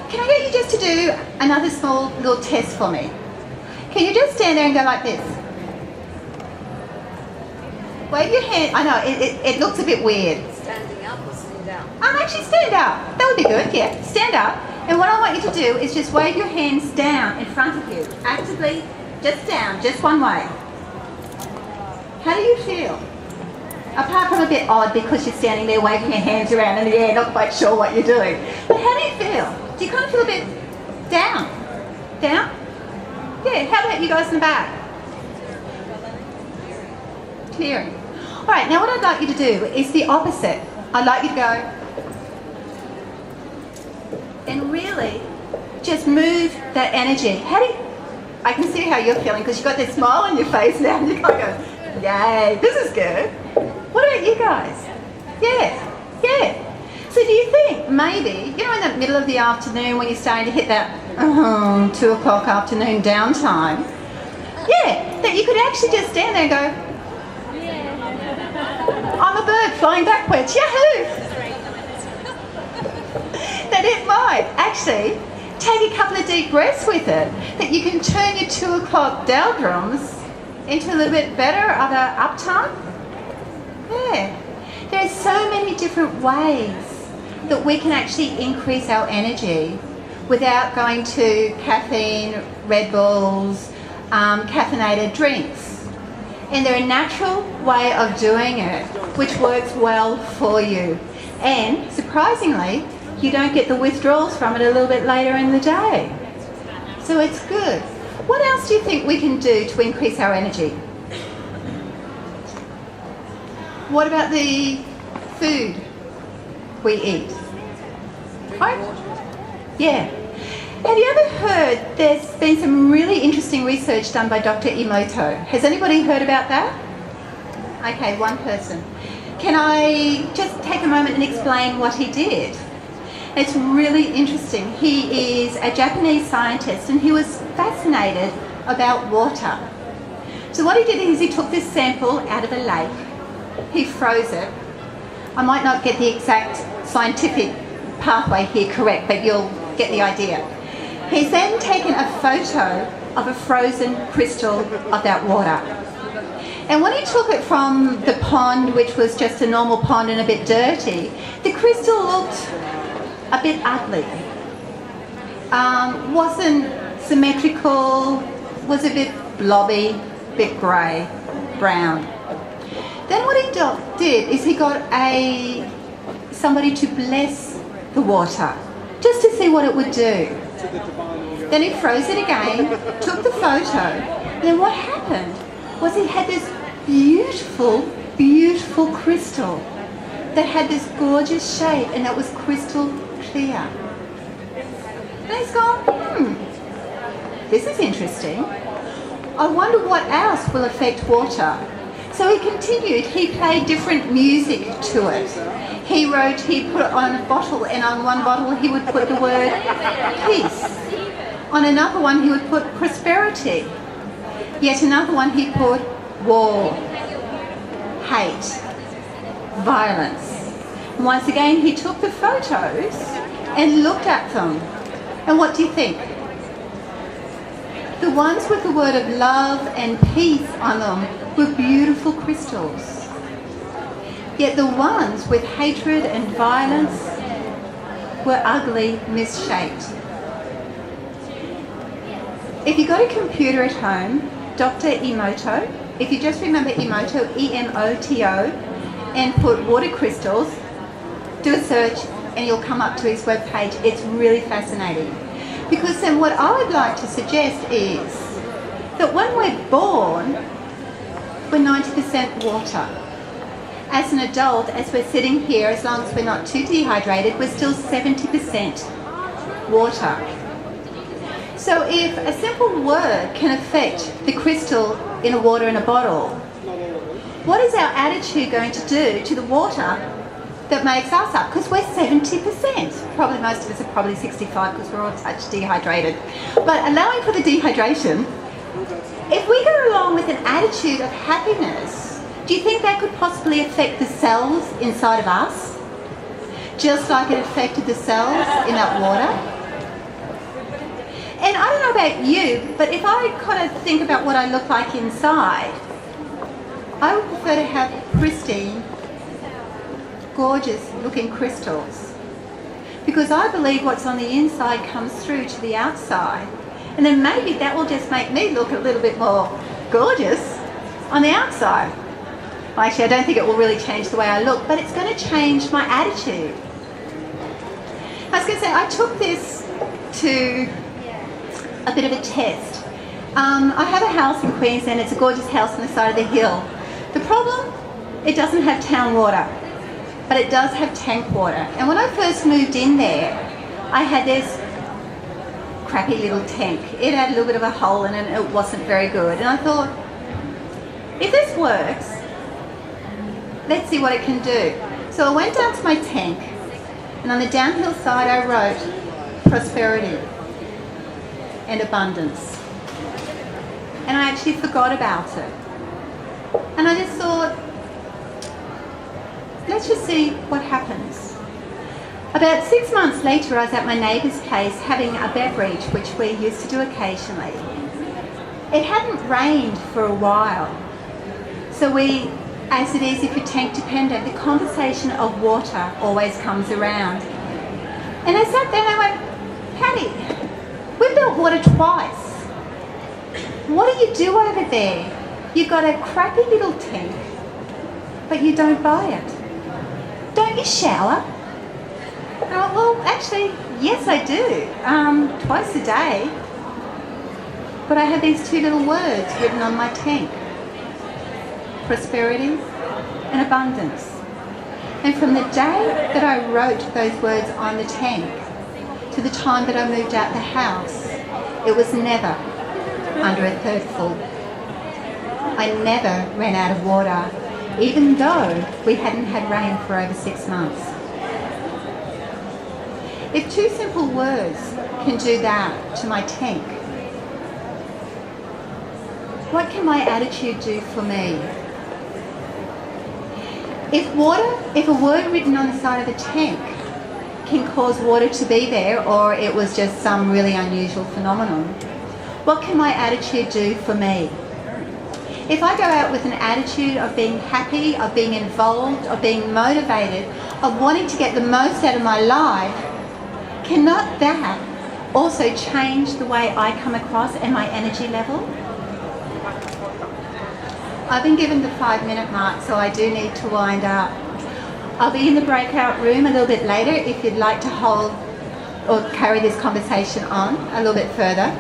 can I get you just to do another small little test for me? Can you just stand there and go like this? Wave your hand. I know, it looks a bit weird. Standing up or sitting down? Actually stand up. That would be good, yeah. Stand up. And what I want you to do is just wave your hands down in front of you. Actively, just down, just one way. How do you feel? Apart from a bit odd because you're standing there waving your hands around in the air, not quite sure what you're doing. But how do you feel? Do you kind of feel a bit down? Down? Yeah, how about you guys in the back? Clearing. All right, now what I'd like you to do is the opposite. I'd like you to go and really just move that energy. I can see how you're feeling because you've got this smile on your face now and you kind of go, yay, this is good. What about you guys? Yeah. So do you think maybe, you know, in the middle of the afternoon when you're starting to hit that 2 o'clock afternoon downtime, that you could actually just stand there and go, I'm a bird flying backwards, yahoo! That it might actually take a couple of deep breaths with it, that you can turn your 2 o'clock doldrums into a little bit better of a uptime. Yeah. There's so many different ways that we can actually increase our energy without going to caffeine, Red Bulls, caffeinated drinks. And they're a natural way of doing it, which works well for you. And surprisingly, you don't get the withdrawals from it a little bit later in the day. So it's good. What else do you think we can do to increase our energy? What about the food we eat? Yeah. Have you ever heard there's been some really interesting research done by Dr. Emoto? Has anybody heard about that? Okay, one person. Can I just take a moment and explain what he did? It's really interesting. He is a Japanese scientist and he was fascinated about water. So what he did is he took this sample out of a lake, he froze it. I might not get the exact scientific pathway here correct, but you'll get the idea. He's then taken a photo of a frozen crystal of that water. And when he took it from the pond, which was just a normal pond and a bit dirty, the crystal looked a bit ugly. Wasn't symmetrical, was a bit blobby, a bit grey, brown. Then what he did is he got somebody to bless the water, just to see what it would do. Then he froze it again, took the photo, and then what happened was he had this beautiful, beautiful crystal that had this gorgeous shape and that was crystal clear. And he's gone, this is interesting. I wonder what else will affect water. So he continued, he played different music to it. He put it on a bottle, and on one bottle he would put the word peace. On another one he would put prosperity. Yet another one he put war, hate, violence. And once again he took the photos and looked at them. And what do you think? The ones with the word of love and peace on them were beautiful crystals. Yet the ones with hatred and violence were ugly, misshaped. If you've got a computer at home, Dr. Emoto, if you just remember Emoto, E-M-O-T-O, and put water crystals, do a search and you'll come up to his webpage. It's really fascinating. Because then what I would like to suggest is that when we're born, we're 90% water. As an adult, as we're sitting here, as long as we're not too dehydrated, we're still 70% water. So if a simple word can affect the crystal in a water in a bottle, what is our attitude going to do to the water that makes us up? Because we're 70%. Probably most of us are probably 65 because we're all touch dehydrated. But allowing for the dehydration, if we go along with an attitude of happiness, do you think that could possibly affect the cells inside of us? Just like it affected the cells in that water? And I don't know about you, but if I kind of think about what I look like inside, I would prefer to have pristine, gorgeous looking crystals. Because I believe what's on the inside comes through to the outside. And then maybe that will just make me look a little bit more gorgeous on the outside. Well, actually, I don't think it will really change the way I look, but it's going to change my attitude. I was going to say, I took this to a bit of a test. I have a house in Queensland. It's a gorgeous house on the side of the hill. The problem, it doesn't have town water, but it does have tank water. And when I first moved in there, I had this crappy little tank. It had a little bit of a hole in it and it wasn't very good. And I thought, if this works, let's see what it can do. So I went down to my tank, and on the downhill side I wrote prosperity and abundance. And I actually forgot about it. And I just thought, let's just see what happens. About 6 months later, I was at my neighbour's place having a beverage, which we used to do occasionally. It hadn't rained for a while. So we, as it is if you're tank dependent, the conversation of water always comes around. And I sat there and I went, Patty, we've built water twice. What do you do over there? You've got a crappy little tank, but you don't buy it. Don't you shower? And I went, well, actually, yes I do, twice a day. But I have these two little words written on my tank. Prosperity and abundance. And from the day that I wrote those words on the tank to the time that I moved out the house, it was never under a third full. I never ran out of water, even though we hadn't had rain for over 6 months. If two simple words can do that to my tank, what can my attitude do for me? If a word written on the side of a tank can cause water to be there, or it was just some really unusual phenomenon, what can my attitude do for me? If I go out with an attitude of being happy, of being involved, of being motivated, of wanting to get the most out of my life, cannot that also change the way I come across and my energy level? I've been given the 5-minute mark, so I do need to wind up. I'll be in the breakout room a little bit later if you'd like to hold or carry this conversation on a little bit further.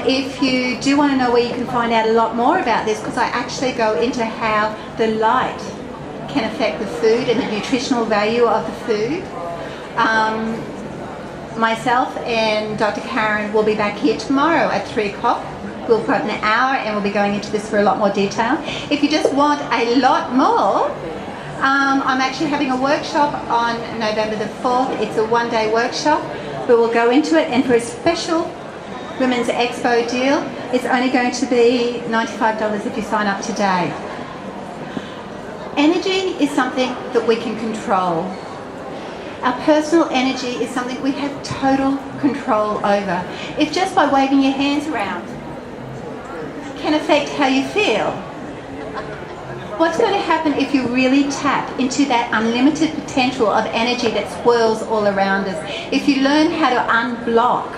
If you do want to know where you can find out a lot more about this, because I actually go into how the light can affect the food and the nutritional value of the food. Myself and Dr. Karen will be back here tomorrow at 3 o'clock. We'll put an hour and we'll be going into this for a lot more detail. If you just want a lot more, I'm actually having a workshop on November the 4th. It's a one-day workshop where we'll go into it, and for a special Women's Expo deal, it's only going to be $95 if you sign up today. Energy is something that we can control. Our personal energy is something we have total control over. If just by waving your hands around can affect how you feel, what's going to happen if you really tap into that unlimited potential of energy that swirls all around us? If you learn how to unblock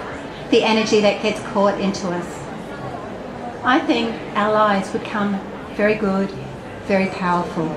the energy that gets caught into us, I think our lives would become very good, very powerful.